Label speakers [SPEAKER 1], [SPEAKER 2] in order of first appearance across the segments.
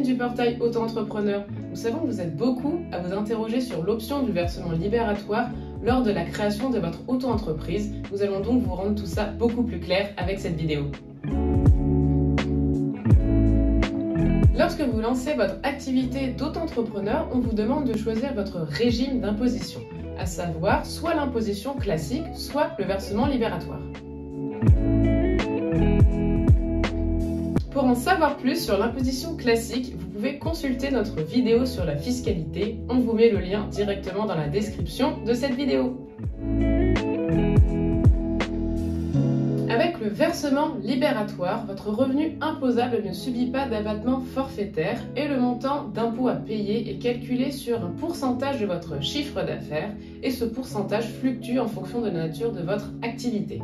[SPEAKER 1] team du portail Auto-entrepreneur. Nous savons que vous êtes beaucoup à vous interroger sur l'option du versement libératoire lors de la création de votre auto-entreprise. Nous allons donc vous rendre tout ça beaucoup plus clair avec cette vidéo. Lorsque vous lancez votre activité d'auto-entrepreneur, on vous demande de choisir votre régime d'imposition, à savoir soit l'imposition classique, soit le versement libératoire. Pour en savoir plus sur l'imposition classique, vous pouvez consulter notre vidéo sur la fiscalité. On vous met le lien directement dans la description de cette vidéo. Avec le versement libératoire, votre revenu imposable ne subit pas d'abattement forfaitaire et le montant d'impôt à payer est calculé sur un pourcentage de votre chiffre d'affaires et ce pourcentage fluctue en fonction de la nature de votre activité.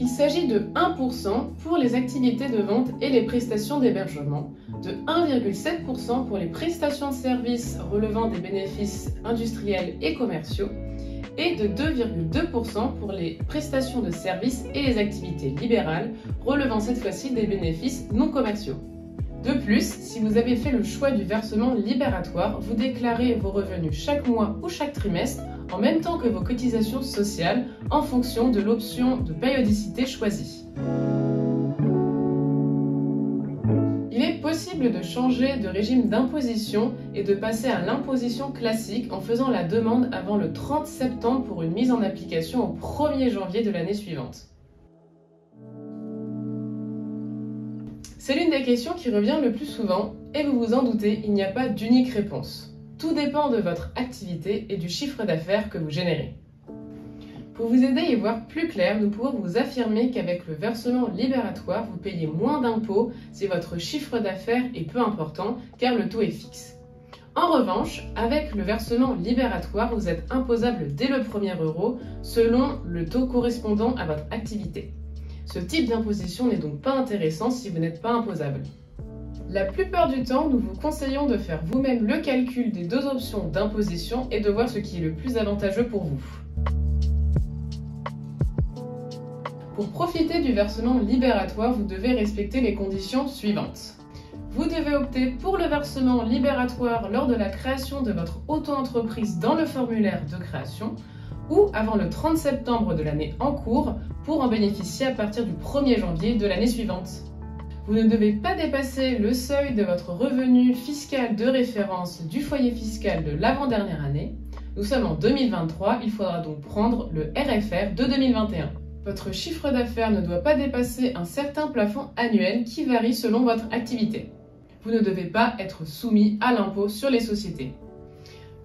[SPEAKER 1] Il s'agit de 1% pour les activités de vente et les prestations d'hébergement, de 1,7% pour les prestations de services relevant des bénéfices industriels et commerciaux et de 2,2% pour les prestations de services et les activités libérales relevant cette fois-ci des bénéfices non commerciaux. De plus, si vous avez fait le choix du versement libératoire, vous déclarez vos revenus chaque mois ou chaque trimestre en même temps que vos cotisations sociales en fonction de l'option de périodicité choisie. Il est possible de changer de régime d'imposition et de passer à l'imposition classique en faisant la demande avant le 30 septembre pour une mise en application au 1er janvier de l'année suivante. C'est l'une des questions qui revient le plus souvent et vous vous en doutez, il n'y a pas d'unique réponse. Tout dépend de votre activité et du chiffre d'affaires que vous générez. Pour vous aider à y voir plus clair, nous pouvons vous affirmer qu'avec le versement libératoire, vous payez moins d'impôts si votre chiffre d'affaires est peu important, car le taux est fixe. En revanche, avec le versement libératoire, vous êtes imposable dès le premier euro selon le taux correspondant à votre activité. Ce type d'imposition n'est donc pas intéressant si vous n'êtes pas imposable. La plupart du temps, nous vous conseillons de faire vous-même le calcul des deux options d'imposition et de voir ce qui est le plus avantageux pour vous. Pour profiter du versement libératoire, vous devez respecter les conditions suivantes. Vous devez opter pour le versement libératoire lors de la création de votre auto-entreprise dans le formulaire de création ou avant le 30 septembre de l'année en cours pour en bénéficier à partir du 1er janvier de l'année suivante. Vous ne devez pas dépasser le seuil de votre revenu fiscal de référence du foyer fiscal de l'avant-dernière année. Nous sommes en 2023, il faudra donc prendre le RFR de 2021. Votre chiffre d'affaires ne doit pas dépasser un certain plafond annuel qui varie selon votre activité. Vous ne devez pas être soumis à l'impôt sur les sociétés.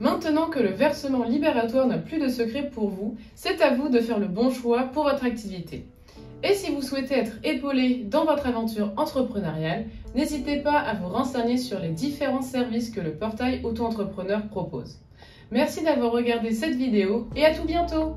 [SPEAKER 1] Maintenant que le versement libératoire n'a plus de secret pour vous, c'est à vous de faire le bon choix pour votre activité. Et si vous souhaitez être épaulé dans votre aventure entrepreneuriale, n'hésitez pas à vous renseigner sur les différents services que le portail Auto-entrepreneur propose. Merci d'avoir regardé cette vidéo et à tout bientôt!